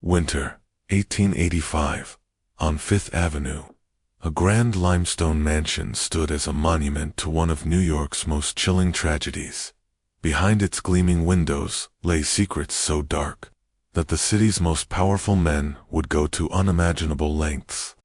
Winter, 1885. On Fifth Avenue, a grand limestone mansion stood as a monument to one of New York's most chilling tragedies. Behind its gleaming windows lay secrets so dark that the city's most powerful men would go to unimaginable lengths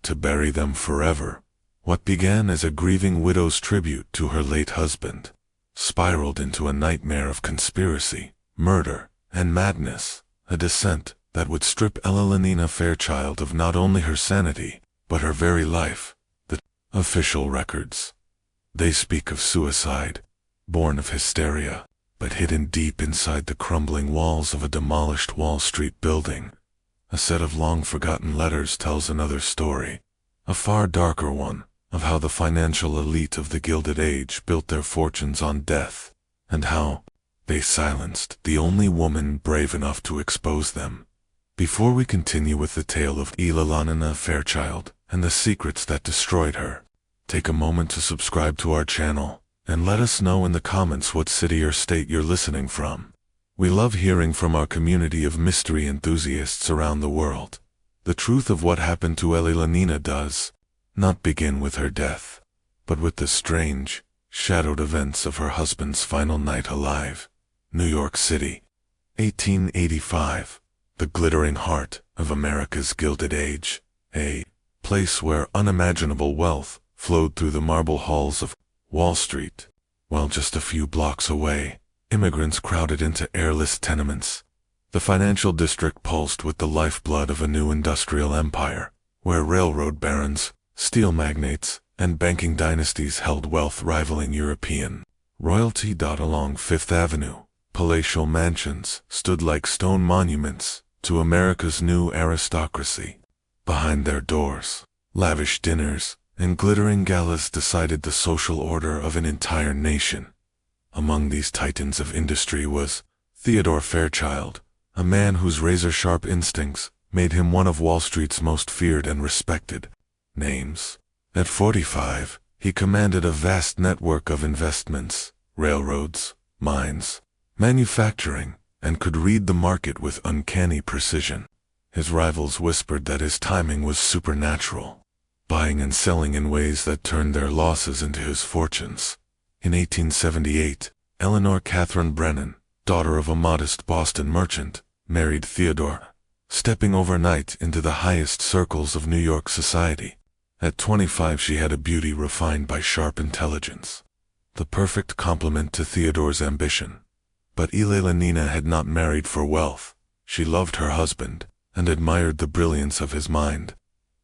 to bury them forever. What began as a grieving widow's tribute to her late husband spiraled into a nightmare of conspiracy, murder, and madness, a descent that would strip Elellanena Fairchild of not only her sanity, but her very life. The official records, they speak of suicide, born of hysteria, but hidden deep inside the crumbling walls of a demolished Wall Street building. A set of long-forgotten letters tells another story, a far darker one, of how the financial elite of the Gilded Age built their fortunes on death, and how they silenced the only woman brave enough to expose them. Before we continue with the tale of Elellanena Fairchild and the secrets that destroyed her, take a moment to subscribe to our channel, and let us know in the comments what city or state you're listening from. We love hearing from our community of mystery enthusiasts around the world. The truth of what happened to Elellanena does not begin with her death, but with the strange, shadowed events of her husband's final night alive. New York City, 1885. The glittering heart of America's Gilded Age, a place where unimaginable wealth flowed through the marble halls of Wall Street, while just a few blocks away, immigrants crowded into airless tenements. The financial district pulsed with the lifeblood of a new industrial empire, where railroad barons, steel magnates, and banking dynasties held wealth rivaling European royalty. Along Fifth Avenue, palatial mansions stood like stone monuments to America's new aristocracy. Behind their doors, lavish dinners and glittering galas decided the social order of an entire nation. Among these titans of industry was Theodore Fairchild, a man whose razor-sharp instincts made him one of Wall Street's most feared and respected names. At 45, he commanded a vast network of investments, railroads, mines, manufacturing, and could read the market with uncanny precision. His rivals whispered that his timing was supernatural, buying and selling in ways that turned their losses into his fortunes. In 1878, Eleanor Catherine Brennan, daughter of a modest Boston merchant, married Theodore, stepping overnight into the highest circles of New York society. At 25, she had a beauty refined by sharp intelligence, the perfect complement to Theodore's ambition. But Elellanena had not married for wealth. She loved her husband and admired the brilliance of his mind.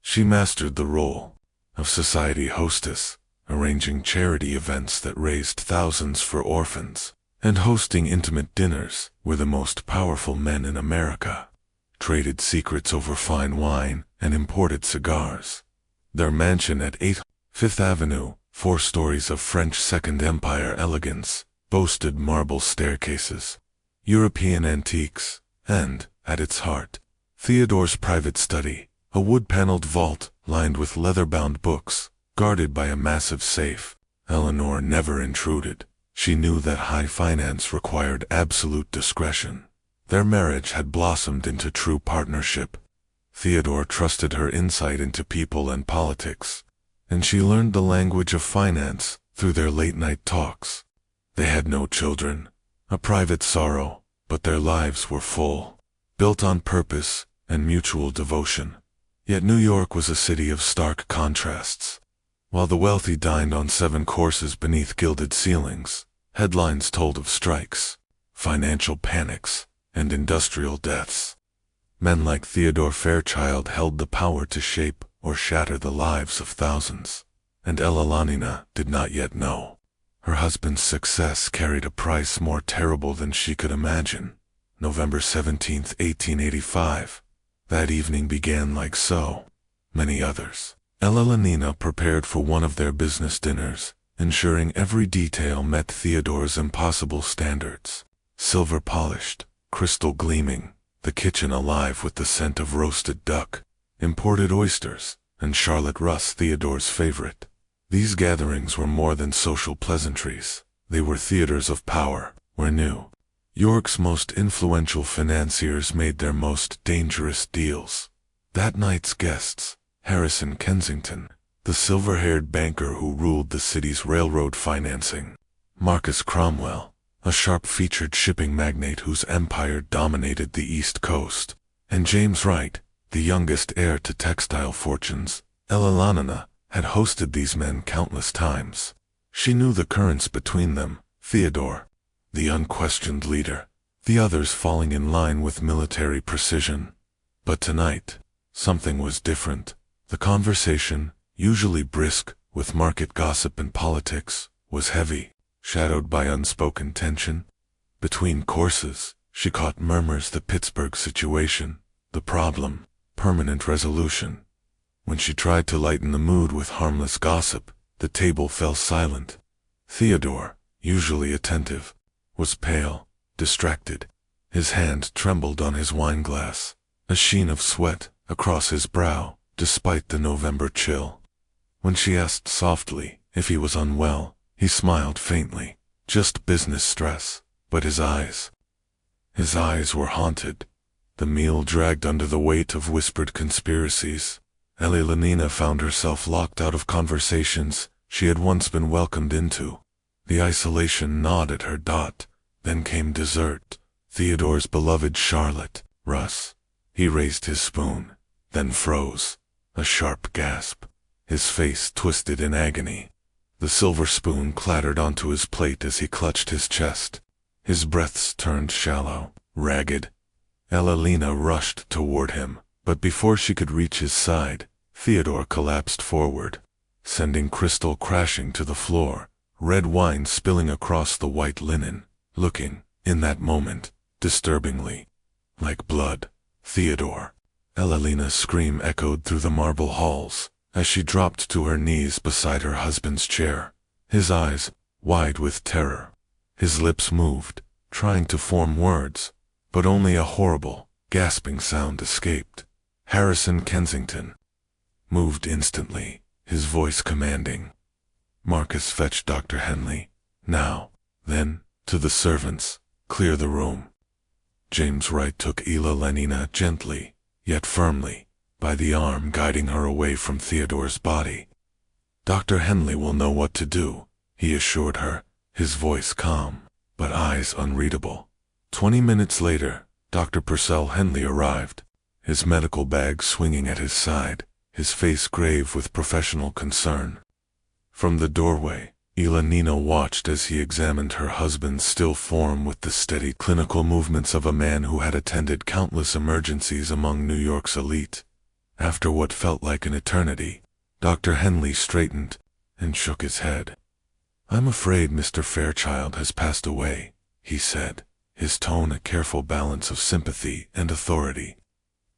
She mastered the role of society hostess, arranging charity events that raised thousands for orphans, and hosting intimate dinners where the most powerful men in America traded secrets over fine wine and imported cigars. Their mansion at 8 Fifth Avenue, 4 stories of French Second Empire elegance, boasted marble staircases, European antiques, and, at its heart, Theodore's private study, a wood-paneled vault lined with leather-bound books, guarded by a massive safe. Eleanor never intruded. She knew that high finance required absolute discretion. Their marriage had blossomed into true partnership. Theodore trusted her insight into people and politics, and she learned the language of finance through their late-night talks. They had no children, a private sorrow, but their lives were full, built on purpose and mutual devotion. Yet New York was a city of stark contrasts. While the wealthy dined on 7 courses beneath gilded ceilings, headlines told of strikes, financial panics, and industrial deaths. Men like Theodore Fairchild held the power to shape or shatter the lives of thousands, and Elellanena did not yet know. Her husband's success carried a price more terrible than she could imagine. November 17, 1885. That evening began like so many others. Elellanena prepared for one of their business dinners, ensuring every detail met Theodore's impossible standards. Silver polished, crystal gleaming, the kitchen alive with the scent of roasted duck, imported oysters, and Charlotte Russe, Theodore's favorite. These gatherings were more than social pleasantries. They were theaters of power, where new York's most influential financiers made their most dangerous deals. That night's guests, Harrison Kensington, the silver-haired banker who ruled the city's railroad financing; Marcus Cromwell, a sharp-featured shipping magnate whose empire dominated the East Coast; and James Wright, the youngest heir to textile fortunes. Elellanena had hosted these men countless times. She knew the currents between them: Theodore, the unquestioned leader, the others falling in line with military precision. But tonight, something was different. The conversation, usually brisk, with market gossip and politics, was heavy, shadowed by unspoken tension. Between courses, she caught murmurs: the Pittsburgh situation, the problem, permanent resolution. When she tried to lighten the mood with harmless gossip, the table fell silent. Theodore, usually attentive, was pale, distracted. His hand trembled on his wineglass, a sheen of sweat across his brow, despite the November chill. When she asked softly if he was unwell, he smiled faintly. Just business stress. But his eyes were haunted. The meal dragged under the weight of whispered conspiracies. Elellanena found herself locked out of conversations she had once been welcomed into. The isolation gnawed at her. Then came dessert. Theodore's beloved Charlotte Russ. He raised his spoon, then froze. A sharp gasp. His face twisted in agony. The silver spoon clattered onto his plate as he clutched his chest. His breaths turned shallow, ragged. Elellanena rushed toward him, but before she could reach his side, Theodore collapsed forward, sending crystal crashing to the floor, red wine spilling across the white linen, looking, in that moment, disturbingly like blood. Theodore! Elellena's scream echoed through the marble halls as she dropped to her knees beside her husband's chair, his eyes wide with terror. His lips moved, trying to form words, but only a horrible, gasping sound escaped. Harrison Kensington moved instantly, his voice commanding. Marcus, fetch Dr. Henley, now. Then, to the servants, clear the room. James Wright took Elellanena gently, yet firmly, by the arm, guiding her away from Theodore's body. Dr. Henley will know what to do, he assured her, his voice calm, but eyes unreadable. 20 minutes later, Dr. Purcell Henley arrived, his medical bag swinging at his side, his face grave with professional concern. From the doorway, Elellanena watched as he examined her husband's still form with the steady clinical movements of a man who had attended countless emergencies among New York's elite. After what felt like an eternity, Dr. Henley straightened and shook his head. "I'm afraid Mr. Fairchild has passed away," he said, his tone a careful balance of sympathy and authority.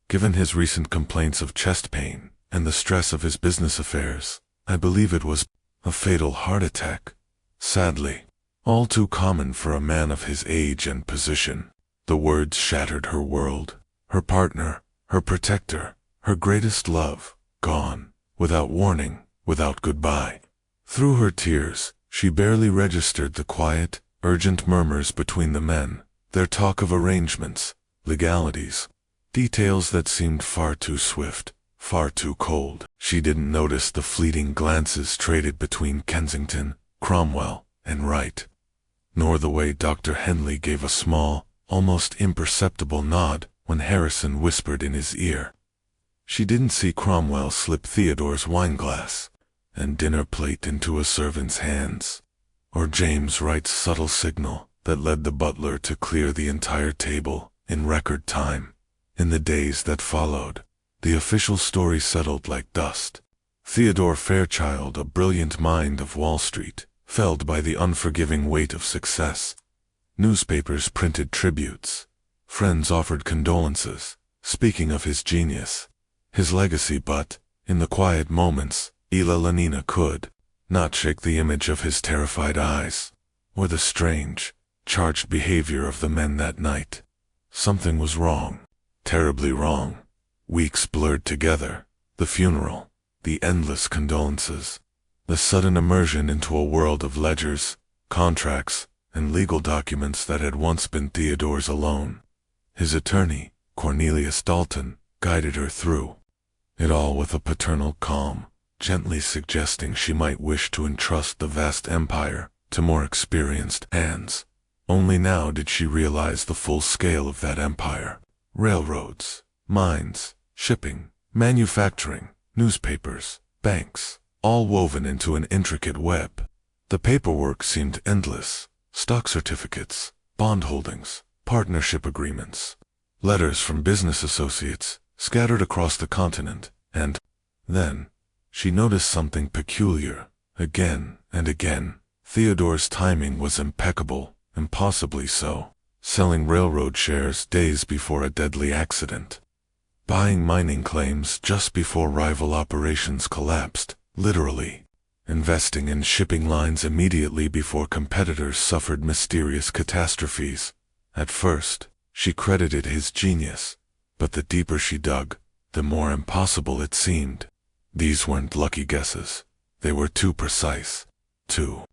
"Given his recent complaints of chest pain and the stress of his business affairs, I believe it was a fatal heart attack. Sadly, all too common for a man of his age and position." The words shattered her world. Her partner, her protector, her greatest love, gone, without warning, without goodbye. Through her tears, she barely registered the quiet, urgent murmurs between the men, their talk of arrangements, legalities, details that seemed far too swift, far too cold. She didn't notice the fleeting glances traded between Kensington, Cromwell, and Wright, nor the way Dr. Henley gave a small, almost imperceptible nod when Harrison whispered in his ear. She didn't see Cromwell slip Theodore's wineglass and dinner plate into a servant's hands, or James Wright's subtle signal that led the butler to clear the entire table in record time. In the days that followed, the official story settled like dust. Theodore Fairchild, a brilliant mind of Wall Street, felled by the unforgiving weight of success. Newspapers printed tributes. Friends offered condolences, speaking of his genius, his legacy, but, in the quiet moments, Elellanena could not shake the image of his terrified eyes, or the strange, charged behavior of the men that night. Something was wrong, terribly wrong. Weeks blurred together, the funeral, the endless condolences, the sudden immersion into a world of ledgers, contracts, and legal documents that had once been Theodore's alone. His attorney, Cornelius Dalton, guided her through it all with a paternal calm, gently suggesting she might wish to entrust the vast empire to more experienced hands. Only now did she realize the full scale of that empire. Railroads, mines, shipping, manufacturing, newspapers, banks, all woven into an intricate web. The paperwork seemed endless: stock certificates, bond holdings, partnership agreements, letters from business associates scattered across the continent, and then she noticed something peculiar. Again and again, Theodore's timing was impeccable, impossibly so, selling railroad shares days before a deadly accident, buying mining claims just before rival operations collapsed, literally, investing in shipping lines immediately before competitors suffered mysterious catastrophes. At first, she credited his genius, but the deeper she dug, the more impossible it seemed. These weren't lucky guesses. They were too precise, too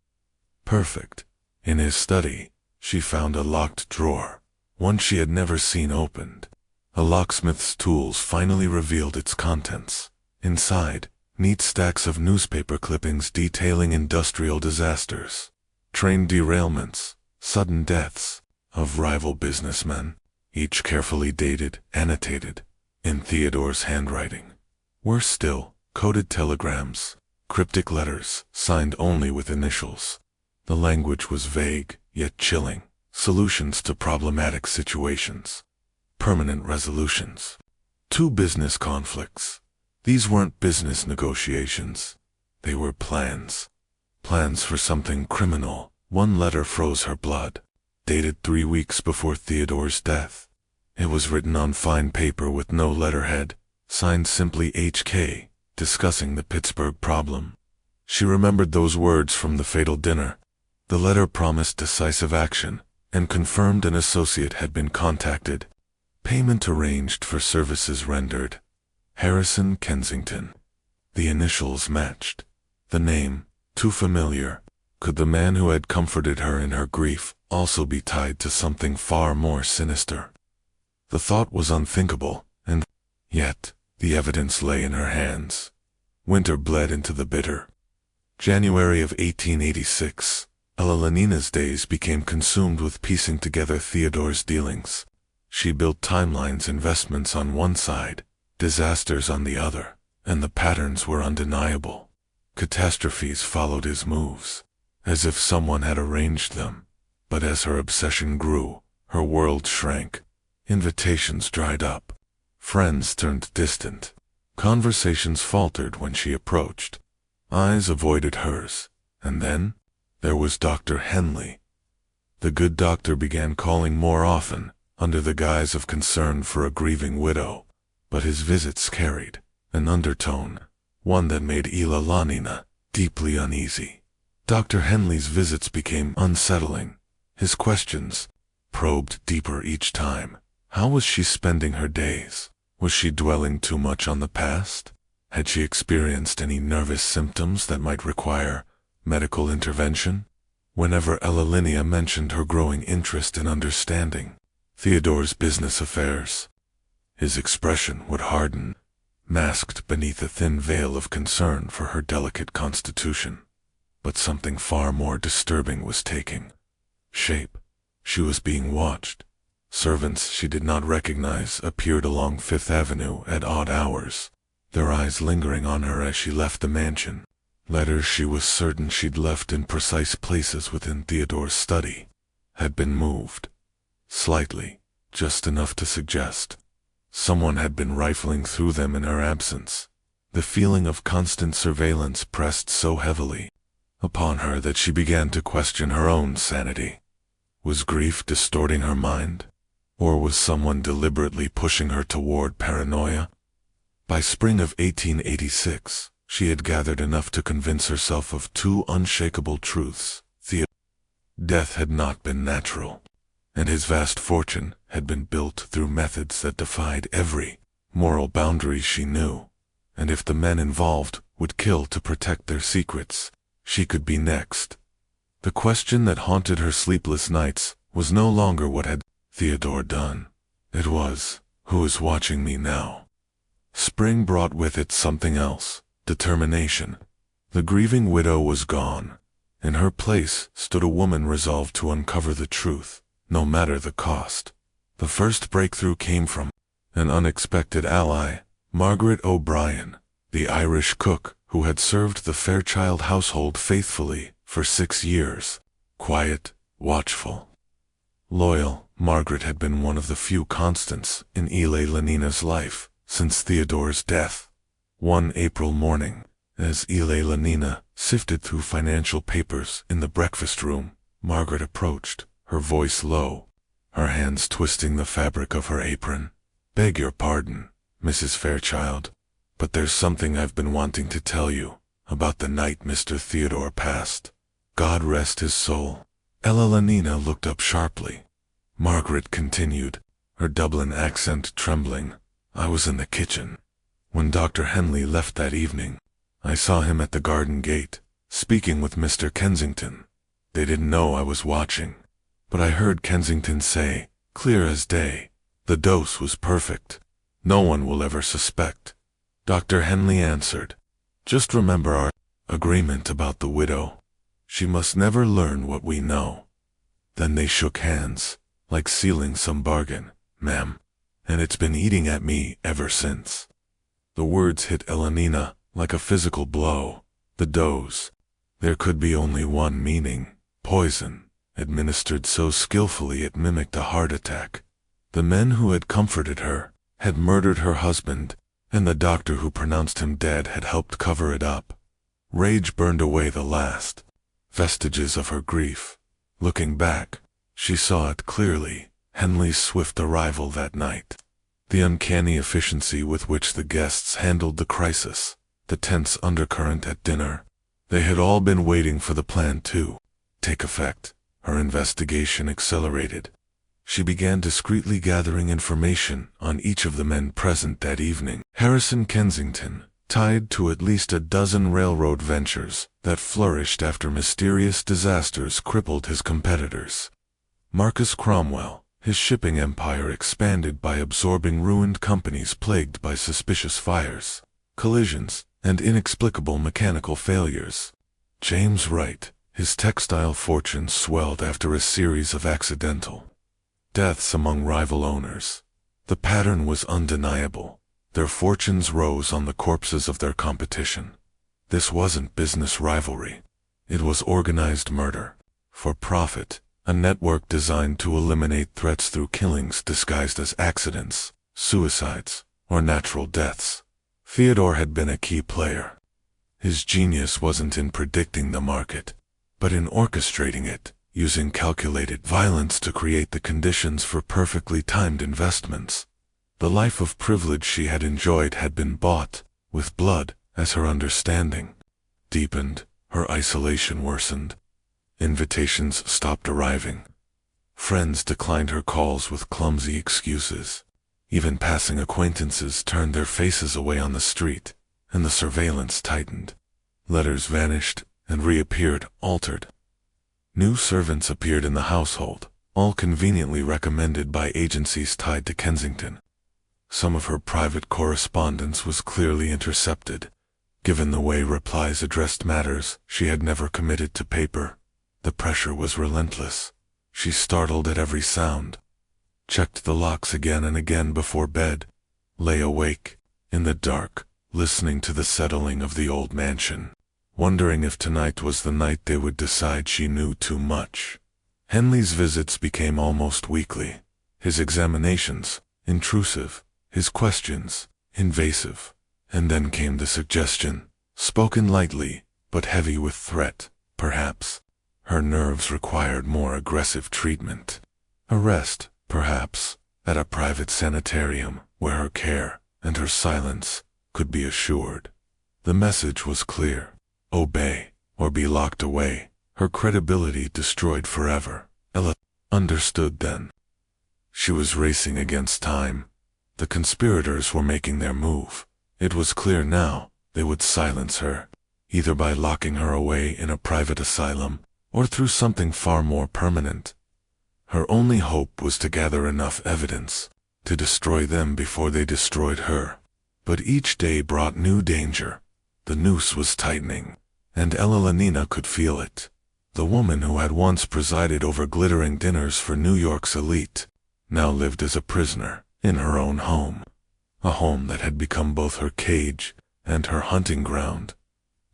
perfect. In his study, she found a locked drawer, one she had never seen opened. A locksmith's tools finally revealed its contents. Inside, neat stacks of newspaper clippings detailing industrial disasters, train derailments, sudden deaths of rival businessmen, each carefully dated, annotated, in Theodore's handwriting. Worse still, coded telegrams, cryptic letters, signed only with initials. The language was vague, yet chilling. Solutions to problematic situations. Permanent resolutions. Two business conflicts. These weren't business negotiations. They were plans. Plans for something criminal. One letter froze her blood. Dated 3 weeks before Theodore's death. It was written on fine paper with no letterhead, signed simply HK, discussing the Pittsburgh problem. She remembered those words from the fatal dinner. The letter promised decisive action, and confirmed an associate had been contacted. Payment arranged for services rendered. Harrison Kensington. The initials matched. The name, too familiar. Could the man who had comforted her in her grief also be tied to something far more sinister? The thought was unthinkable, and yet the evidence lay in her hands. Winter bled into the bitter. January of 1886. Elellenena's days became consumed with piecing together Theodore's dealings. She built timelines, investments on one side, disasters on the other, and the patterns were undeniable. Catastrophes followed his moves, as if someone had arranged them. But as her obsession grew, her world shrank. Invitations dried up. Friends turned distant. Conversations faltered when she approached. Eyes avoided hers. And then there was Dr. Henley. The good doctor began calling more often, under the guise of concern for a grieving widow. But his visits carried an undertone, one that made Elellanena deeply uneasy. Dr. Henley's visits became unsettling. His questions probed deeper each time. How was she spending her days? Was she dwelling too much on the past? Had she experienced any nervous symptoms that might require medical intervention? Whenever Elellanena mentioned her growing interest in understanding Theodore's business affairs, his expression would harden, masked beneath a thin veil of concern for her delicate constitution. But something far more disturbing was taking shape. She was being watched. Servants she did not recognize appeared along Fifth Avenue at odd hours, their eyes lingering on her as she left the mansion. Letters she was certain she'd left in precise places within Theodore's study had been moved. Slightly, just enough to suggest someone had been rifling through them in her absence. The feeling of constant surveillance pressed so heavily upon her that she began to question her own sanity. Was grief distorting her mind? Or was someone deliberately pushing her toward paranoia? By spring of 1886, she had gathered enough to convince herself of two unshakable truths. Death had not been natural, and his vast fortune had been built through methods that defied every moral boundary she knew. And if the men involved would kill to protect their secrets, she could be next. The question that haunted her sleepless nights was no longer what had Theodore done. It was, who is watching me now? Spring brought with it something else, determination. The grieving widow was gone. In her place stood a woman resolved to uncover the truth, no matter the cost. The first breakthrough came from an unexpected ally, Margaret O'Brien, the Irish cook who had served the Fairchild household faithfully for 6 years. Quiet, watchful, loyal, Margaret had been one of the few constants in Elellenena's life since Theodore's death. One April morning, as Elellanena sifted through financial papers in the breakfast room, Margaret approached, her voice low, her hands twisting the fabric of her apron. "Beg your pardon, Mrs. Fairchild, but there's something I've been wanting to tell you about the night Mr. Theodore passed. God rest his soul." Elellanena looked up sharply. Margaret continued, her Dublin accent trembling. "I was in the kitchen. When Dr. Henley left that evening, I saw him at the garden gate, speaking with Mr. Kensington. They didn't know I was watching, but I heard Kensington say, clear as day, the dose was perfect. No one will ever suspect. Dr. Henley answered, just remember our agreement about the widow. She must never learn what we know. Then they shook hands, like sealing some bargain, ma'am, and it's been eating at me ever since." The words hit Elellanena like a physical blow. The dose. There could be only one meaning: poison, administered so skillfully it mimicked a heart attack. The men who had comforted her had murdered her husband, and the doctor who pronounced him dead had helped cover it up. Rage burned away the last vestiges of her grief. Looking back, she saw it clearly: Henley's swift arrival that night, the uncanny efficiency with which the guests handled the crisis, the tense undercurrent at dinner. They had all been waiting for the plan to take effect. Her investigation accelerated. She began discreetly gathering information on each of the men present that evening. Harrison Kensington, tied to at least a dozen railroad ventures that flourished after mysterious disasters crippled his competitors. Marcus Cromwell, his shipping empire expanded by absorbing ruined companies plagued by suspicious fires, collisions, and inexplicable mechanical failures. James Wright, his textile fortune swelled after a series of accidental deaths among rival owners. The pattern was undeniable. Their fortunes rose on the corpses of their competition. This wasn't business rivalry. It was organized murder. For profit, a network designed to eliminate threats through killings disguised as accidents, suicides, or natural deaths. Theodore had been a key player. His genius wasn't in predicting the market, but in orchestrating it, using calculated violence to create the conditions for perfectly timed investments. The life of privilege she had enjoyed had been bought with blood. As her understanding deepened, her isolation worsened. Invitations stopped arriving. Friends declined her calls with clumsy excuses. Even passing acquaintances turned their faces away on the street, and the surveillance tightened. Letters vanished and reappeared altered. New servants appeared in the household, all conveniently recommended by agencies tied to Kensington. Some of her private correspondence was clearly intercepted. Given the way replies addressed matters she had never committed to paper, the pressure was relentless. She startled at every sound, checked the locks again and again before bed, lay awake, in the dark, listening to the settling of the old mansion, wondering if tonight was the night they would decide she knew too much. Henley's visits became almost weekly, his examinations intrusive, his questions invasive. And then came the suggestion, spoken lightly, but heavy with threat. Perhaps her nerves required more aggressive treatment. Arrest, perhaps, at a private sanitarium where her care and her silence could be assured. The message was clear: obey, or be locked away. Her credibility destroyed forever. Ella understood then. She was racing against time. The conspirators were making their move. It was clear now they would silence her, either by locking her away in a private asylum or through something far more permanent. Her only hope was to gather enough evidence to destroy them before they destroyed her. But each day brought new danger. The noose was tightening, and Elellanena could feel it. The woman who had once presided over glittering dinners for New York's elite now lived as a prisoner in her own home, a home that had become both her cage and her hunting ground.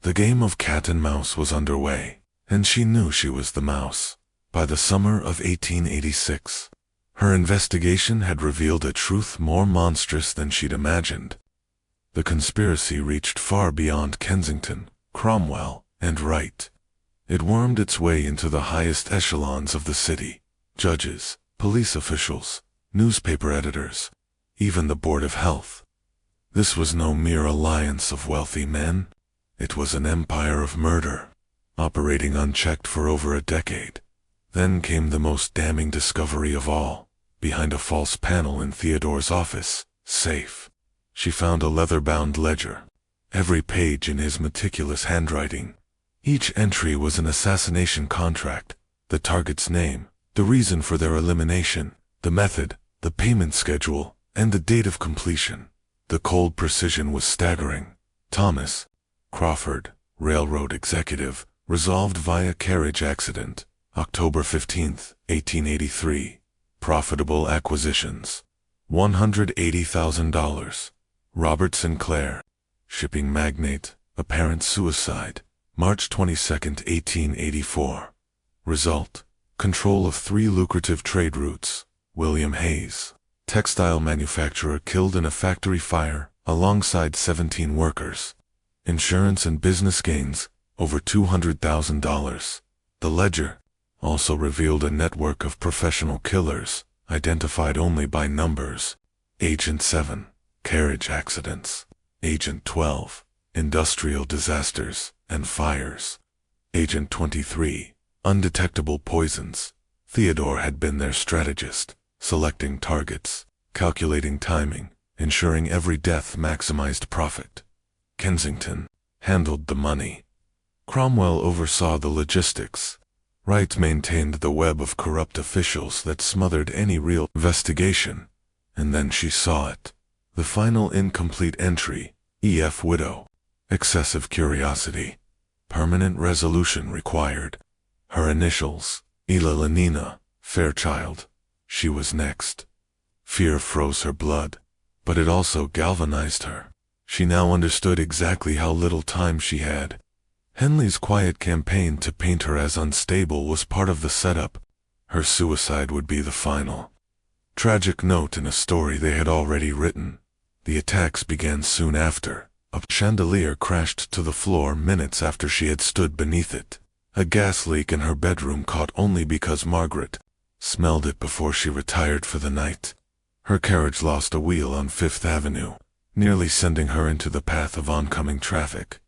The game of cat and mouse was underway, and she knew she was the mouse. By the summer of 1886, her investigation had revealed a truth more monstrous than she'd imagined. The conspiracy reached far beyond Kensington, Cromwell, and Wright. It wormed its way into the highest echelons of the city: judges, police officials, newspaper editors, even the Board of Health. This was no mere alliance of wealthy men. It was an empire of murder, operating unchecked for over a decade. Then came the most damning discovery of all. Behind a false panel in Theodore's office safe, she found a leather-bound ledger, every page in his meticulous handwriting. Each entry was an assassination contract: the target's name, the reason for their elimination, the method, the payment schedule, and the date of completion. The cold precision was staggering. Thomas Crawford, railroad executive, resolved via carriage accident, October 15, 1883. Profitable acquisitions, $180,000. Robert Sinclair, shipping magnate, apparent suicide, March 22, 1884. Result: control of 3 lucrative trade routes. William Hayes, textile manufacturer, killed in a factory fire alongside 17 workers. Insurance and business gains, over $200,000. The ledger also revealed a network of professional killers, identified only by numbers. Agent 7, carriage accidents. Agent 12, industrial disasters and fires. Agent 23, undetectable poisons. Theodore had been their strategist, selecting targets, calculating timing, ensuring every death maximized profit. Kensington handled the money. Cromwell oversaw the logistics. Wright maintained the web of corrupt officials that smothered any real investigation. And then she saw it. The final incomplete entry: E.F. widow. Excessive curiosity. Permanent resolution required. Her initials: Elellanena, Fairchild. She was next. Fear froze her blood, but it also galvanized her. She now understood exactly how little time she had. Henley's quiet campaign to paint her as unstable was part of the setup. Her suicide would be the final tragic note in a story they had already written. The attacks began soon after. A chandelier crashed to the floor minutes after she had stood beneath it. A gas leak in her bedroom caught only because Margaret smelled it before she retired for the night. Her carriage lost a wheel on Fifth Avenue, nearly sending her into the path of oncoming traffic.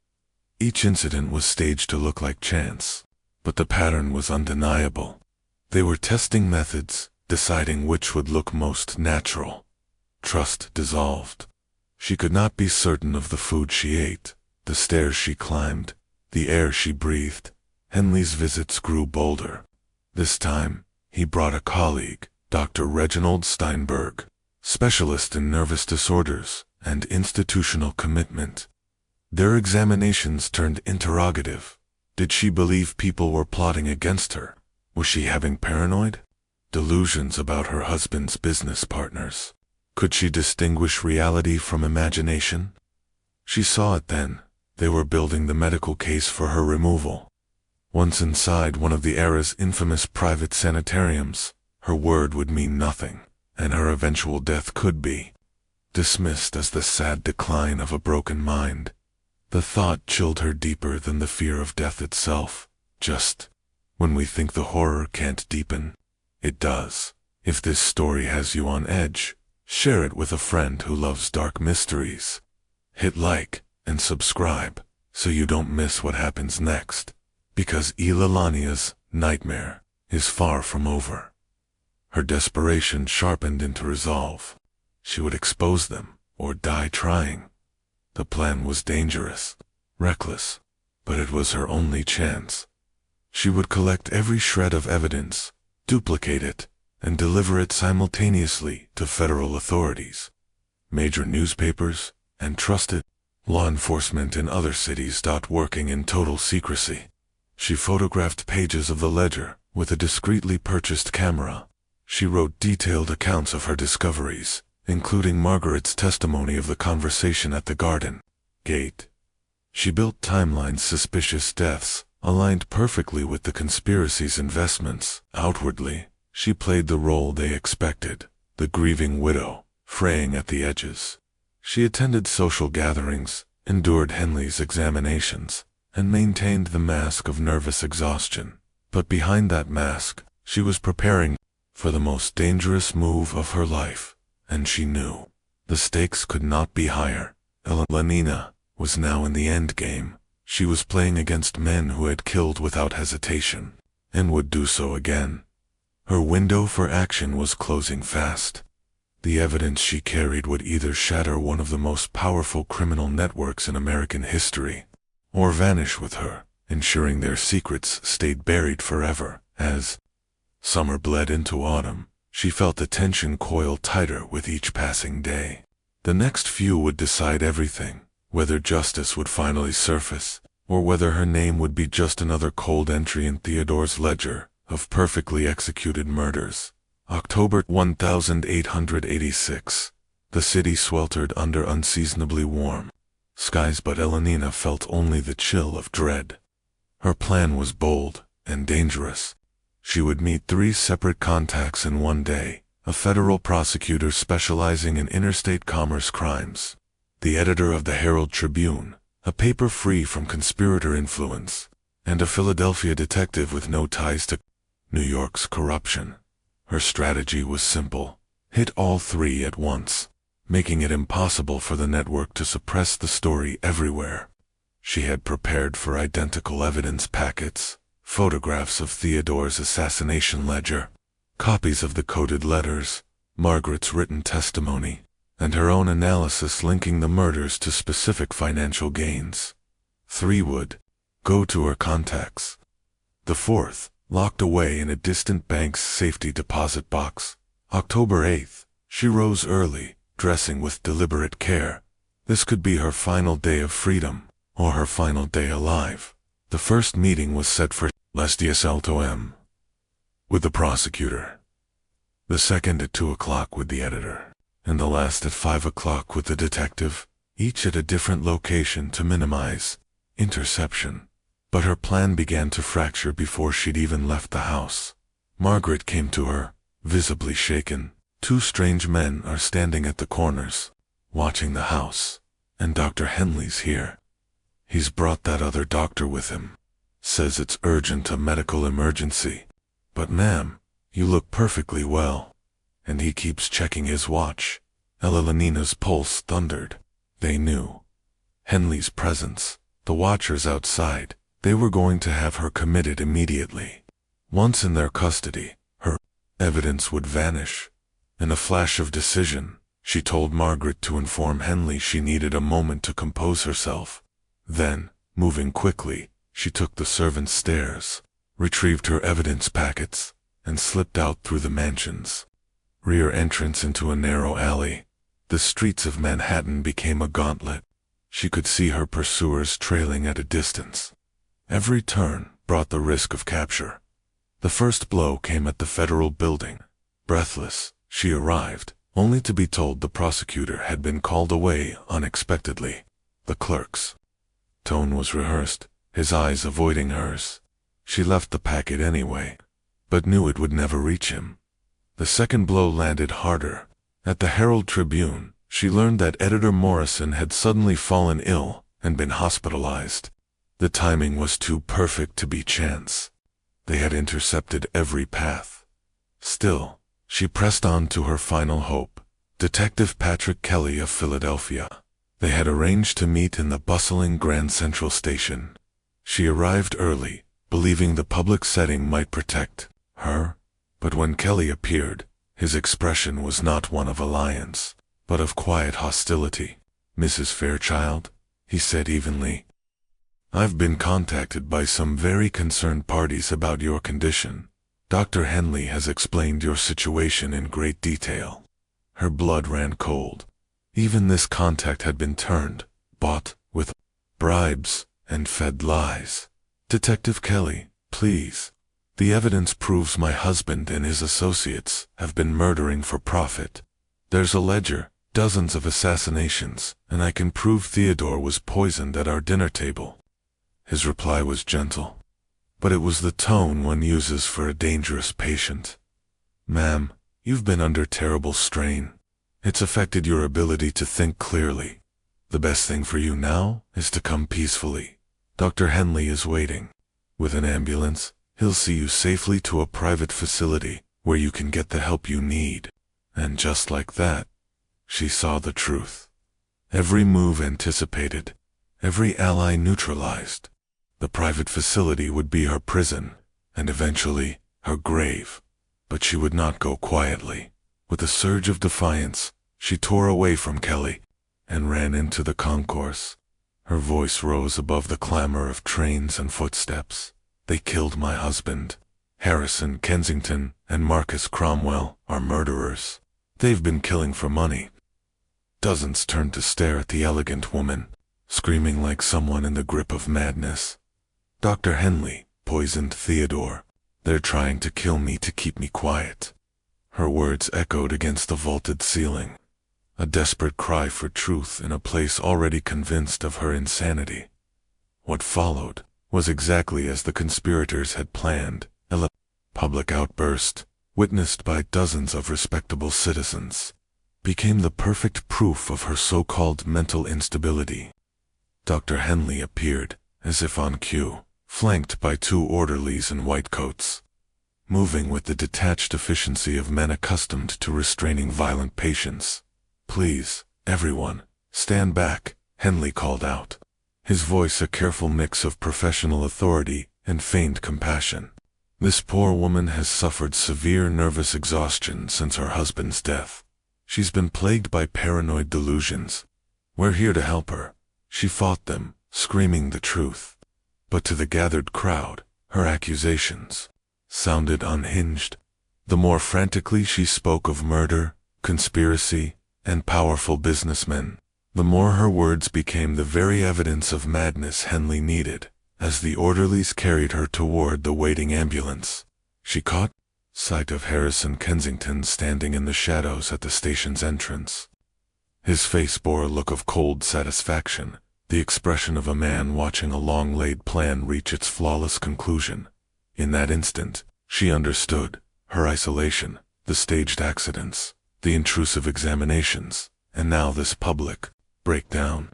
Each incident was staged to look like chance, but the pattern was undeniable. They were testing methods, deciding which would look most natural. Trust dissolved. She could not be certain of the food she ate, the stairs she climbed, the air she breathed. Henley's visits grew bolder. This time, he brought a colleague, Dr. Reginald Steinberg, specialist in nervous disorders and institutional commitment. Their examinations turned interrogative. Did she believe people were plotting against her? Was she having paranoid delusions about her husband's business partners? Could she distinguish reality from imagination? She saw it then. They were building the medical case for her removal. Once inside one of the era's infamous private sanitariums, her word would mean nothing, and her eventual death could be dismissed as the sad decline of a broken mind. The thought chilled her deeper than the fear of death itself. Just when we think the horror can't deepen, it does. If this story has you on edge, share it with a friend who loves dark mysteries. Hit like and subscribe so you don't miss what happens next, because Elellanenna's nightmare is far from over. Her desperation sharpened into resolve. She would expose them or die trying. The plan was dangerous, reckless, but it was her only chance. She would collect every shred of evidence, duplicate it, and deliver it simultaneously to federal authorities, major newspapers, and trusted law enforcement in other cities. Working in total secrecy, she photographed pages of the ledger with a discreetly purchased camera. She wrote detailed accounts of her discoveries, including Margaret's testimony of the conversation at the garden gate. She built timelines. Suspicious deaths aligned perfectly with the conspiracy's investments. Outwardly, she played the role they expected, the grieving widow, fraying at the edges. She attended social gatherings, endured Henley's examinations, and maintained the mask of nervous exhaustion. But behind that mask, she was preparing for the most dangerous move of her life, and she knew the stakes could not be higher. Elellanena was now in the end game. She was playing against men who had killed without hesitation, and would do so again. Her window for action was closing fast. The evidence she carried would either shatter one of the most powerful criminal networks in American history, or vanish with her, ensuring their secrets stayed buried forever. As summer bled into autumn, she felt the tension coil tighter with each passing day. The next few would decide everything, whether justice would finally surface, or whether her name would be just another cold entry in Theodore's ledger of perfectly executed murders. October 1886. The city sweltered under unseasonably warm skies, but Elellanena felt only the chill of dread. Her plan was bold and dangerous. She would meet 3 separate contacts in one day: a federal prosecutor specializing in interstate commerce crimes, the editor of the Herald Tribune, a paper free from conspirator influence, and a Philadelphia detective with no ties to New York's corruption. Her strategy was simple: hit all 3 at once, making it impossible for the network to suppress the story everywhere. She had prepared for identical evidence packets, photographs of Theodore's assassination ledger, copies of the coded letters, Margaret's written testimony, and her own analysis linking the murders to specific financial gains. 3 would go to her contacts. The 4th, locked away in a distant bank's safety deposit box. October 8th, she rose early, dressing with deliberate care. This could be her final day of freedom, or her final day alive. The first meeting was set for les 10 a.m. with the prosecutor, the second at 2 o'clock with the editor, and the last at 5 o'clock with the detective, each at a different location to minimize interception. But her plan began to fracture before she'd even left the house. Margaret came to her, visibly shaken. 2 strange men are standing at the corners, watching the house, and Dr. Henley's here. He's brought that other doctor with him. Says it's urgent, a medical emergency. But ma'am, you look perfectly well. And he keeps checking his watch. Elellenena's pulse thundered. They knew Henley's presence, the watchers outside. They were going to have her committed immediately. Once in their custody, her evidence would vanish. In a flash of decision, she told Margaret to inform Henley she needed a moment to compose herself. Then, moving quickly, she took the servants' stairs, retrieved her evidence packets, and slipped out through the mansion's rear entrance into a narrow alley. The streets of Manhattan became a gauntlet. She could see her pursuers trailing at a distance. Every turn brought the risk of capture. The first blow came at the federal building. Breathless, she arrived, only to be told the prosecutor had been called away unexpectedly. The clerk's tone was rehearsed, his eyes avoiding hers. She left the packet anyway, but knew it would never reach him. The second blow landed harder. At the Herald Tribune, she learned that editor Morrison had suddenly fallen ill and been hospitalized. The timing was too perfect to be chance. They had intercepted every path. Still, she pressed on to her final hope: Detective Patrick Kelly of Philadelphia. They had arranged to meet in the bustling Grand Central Station. She arrived early, believing the public setting might protect her. But when Kelly appeared, his expression was not one of alliance, but of quiet hostility. "Mrs. Fairchild," he said evenly. I've been contacted by some very concerned parties about your condition. Dr. Henley has explained your situation in great detail. Her blood ran cold. Even this contact had been bought with bribes and fed lies. Detective Kelly, please. The evidence proves my husband and his associates have been murdering for profit. There's a ledger, dozens of assassinations, and I can prove Theodore was poisoned at our dinner table. His reply was gentle, but it was the tone one uses for a dangerous patient. Ma'am, you've been under terrible strain. It's affected your ability to think clearly. The best thing for you now is to come peacefully. Dr. Henley is waiting. With an ambulance, he'll see you safely to a private facility where you can get the help you need. And just like that, she saw the truth. Every move anticipated, every ally neutralized. The private facility would be her prison, and eventually her grave. But she would not go quietly. With a surge of defiance, she tore away from Kelly and ran into the concourse. Her voice rose above the clamor of trains and footsteps. They killed my husband. Harrison Kensington and Marcus Cromwell are murderers. They've been killing for money. Dozens turned to stare at the elegant woman, screaming like someone in the grip of madness. Dr. Henley poisoned Theodore. They're trying to kill me to keep me quiet. Her words echoed against the vaulted ceiling. A desperate cry for truth in a place already convinced of her insanity. What followed was exactly as the conspirators had planned. A public outburst, witnessed by dozens of respectable citizens, became the perfect proof of her so-called mental instability. Dr. Henley appeared, as if on cue, flanked by two orderlies in white coats. Moving with the detached efficiency of men accustomed to restraining violent patients. Please, everyone, stand back, Henley called out. His voice a careful mix of professional authority and feigned compassion. This poor woman has suffered severe nervous exhaustion since her husband's death. She's been plagued by paranoid delusions. We're here to help her. She fought them, screaming the truth. But to the gathered crowd, her accusations sounded unhinged. The more frantically she spoke of murder, conspiracy, and powerful businessmen, the more her words became the very evidence of madness Henley needed. As the orderlies carried her toward the waiting ambulance, she caught sight of Harrison Kensington standing in the shadows at the station's entrance. His face bore a look of cold satisfaction, the expression of a man watching a long-laid plan reach its flawless conclusion. In that instant, she understood. Her isolation, the staged accidents, the intrusive examinations, and now this public breakdown.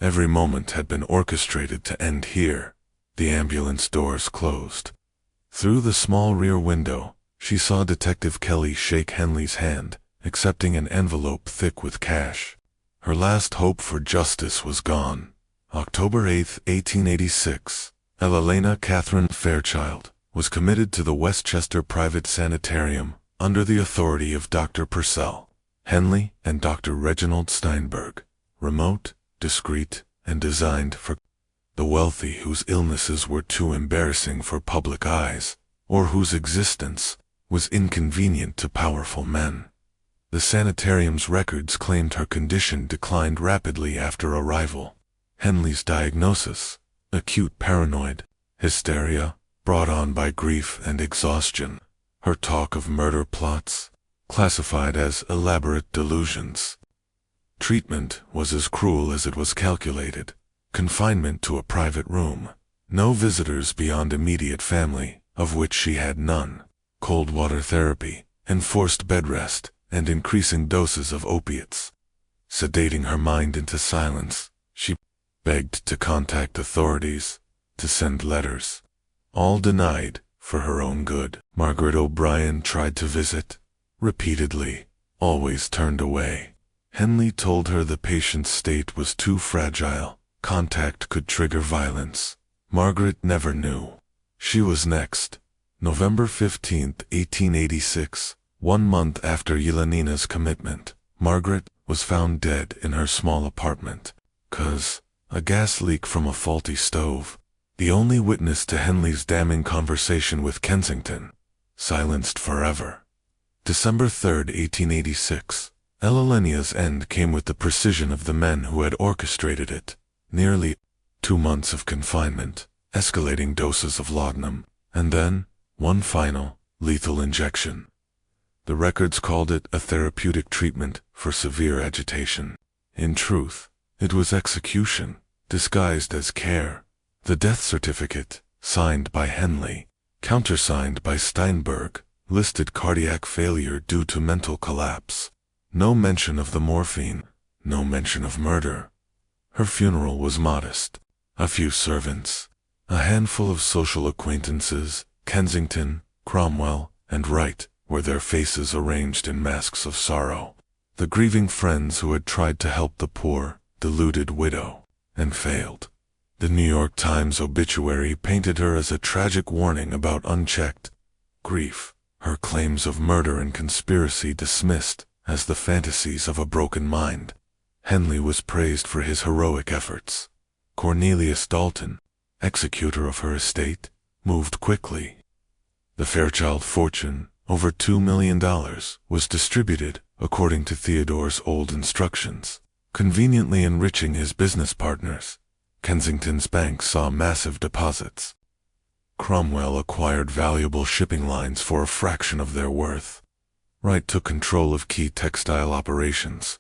Every moment had been orchestrated to end here. The ambulance doors closed. Through the small rear window, she saw Detective Kelly shake Henley's hand, accepting an envelope thick with cash. Her last hope for justice was gone. October 8, 1886, Elellanena Catherine Fairchild was committed to the Westchester Private Sanitarium under the authority of Dr. Purcell, Henley, and Dr. Reginald Steinberg. Remote, discreet, and designed for the wealthy whose illnesses were too embarrassing for public eyes, or whose existence was inconvenient to powerful men. The sanitarium's records claimed her condition declined rapidly after arrival. Henley's diagnosis: acute paranoid hysteria, brought on by grief and exhaustion. Her talk of murder plots, classified as elaborate delusions. Treatment was as cruel as it was calculated. Confinement to a private room. No visitors beyond immediate family, of which she had none. Cold water therapy, enforced bed rest, and increasing doses of opiates. Sedating her mind into silence, she begged to contact authorities, to send letters. All denied, for her own good. Margaret O'Brien tried to visit. Repeatedly, always turned away. Henley told her the patient's state was too fragile. Contact could trigger violence. Margaret never knew. She was next. November 15, 1886, 1 month after Elellena's commitment, Margaret was found dead in her small apartment. 'Cause A gas leak from a faulty stove. The only witness to Henley's damning conversation with Kensington. Silenced forever. December 3, 1886. Elellena's end came with the precision of the men who had orchestrated it. Nearly 2 months of confinement, escalating doses of laudanum, and then one final, lethal injection. The records called it a therapeutic treatment for severe agitation. In truth, it was execution, disguised as care. The death certificate, signed by Henley, countersigned by Steinberg, listed cardiac failure due to mental collapse. No mention of the morphine, no mention of murder. Her funeral was modest. A few servants, a handful of social acquaintances, Kensington, Cromwell, and Wright, were their faces arranged in masks of sorrow. The grieving friends who had tried to help the poor, deluded widow, and failed. The New York Times obituary painted her as a tragic warning about unchecked grief, her claims of murder and conspiracy dismissed as the fantasies of a broken mind. Henley was praised for his heroic efforts. Cornelius Dalton, executor of her estate, moved quickly. The Fairchild fortune, over $2 million, was distributed according to Theodore's old instructions, conveniently enriching his business partners. Kensington's bank saw massive deposits. Cromwell acquired valuable shipping lines for a fraction of their worth. Wright took control of key textile operations.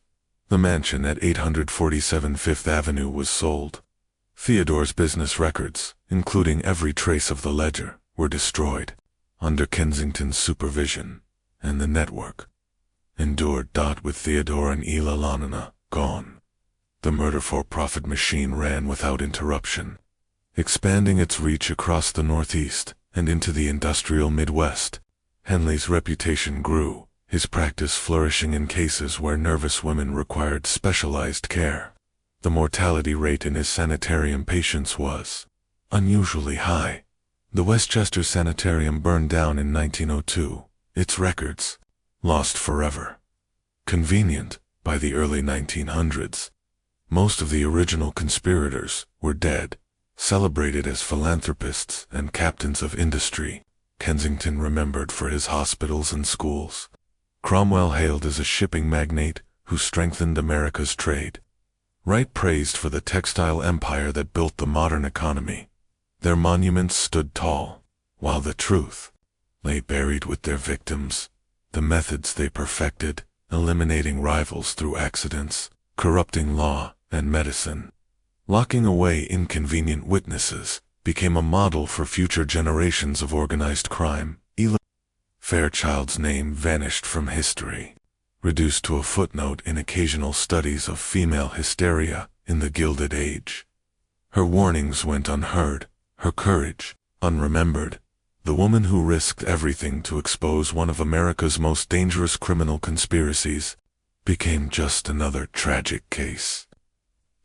The mansion at 847 Fifth Avenue was sold. Theodore's business records, including every trace of the ledger, were destroyed under Kensington's supervision, and the network endured. With Theodore and Elellanena gone, the murder-for-profit machine ran without interruption, expanding its reach across the Northeast and into the industrial Midwest. Henley's reputation grew, his practice flourishing in cases where nervous women required specialized care. The mortality rate in his sanitarium patients was unusually high. The Westchester Sanitarium burned down in 1902, its records lost forever. Convenient, by the early 1900s, most of the original conspirators were dead, celebrated as philanthropists and captains of industry. Kensington remembered for his hospitals and schools. Cromwell hailed as a shipping magnate who strengthened America's trade. Wright praised for the textile empire that built the modern economy. Their monuments stood tall, while the truth lay buried with their victims. The methods they perfected, eliminating rivals through accidents, corrupting law and medicine, locking away inconvenient witnesses, became a model for future generations of organized crime. Fairchild's name vanished from history, reduced to a footnote in occasional studies of female hysteria in the Gilded Age. Her warnings went unheard, her courage unremembered. The woman who risked everything to expose one of America's most dangerous criminal conspiracies became just another tragic case.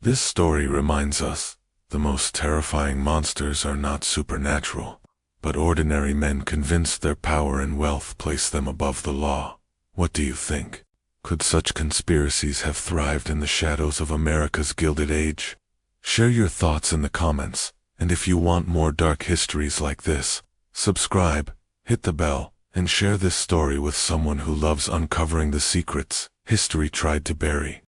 This story reminds us, the most terrifying monsters are not supernatural, but ordinary men convinced their power and wealth place them above the law. What do you think? Could such conspiracies have thrived in the shadows of America's Gilded Age? Share your thoughts in the comments, and if you want more dark histories like this, subscribe, hit the bell, and share this story with someone who loves uncovering the secrets history tried to bury.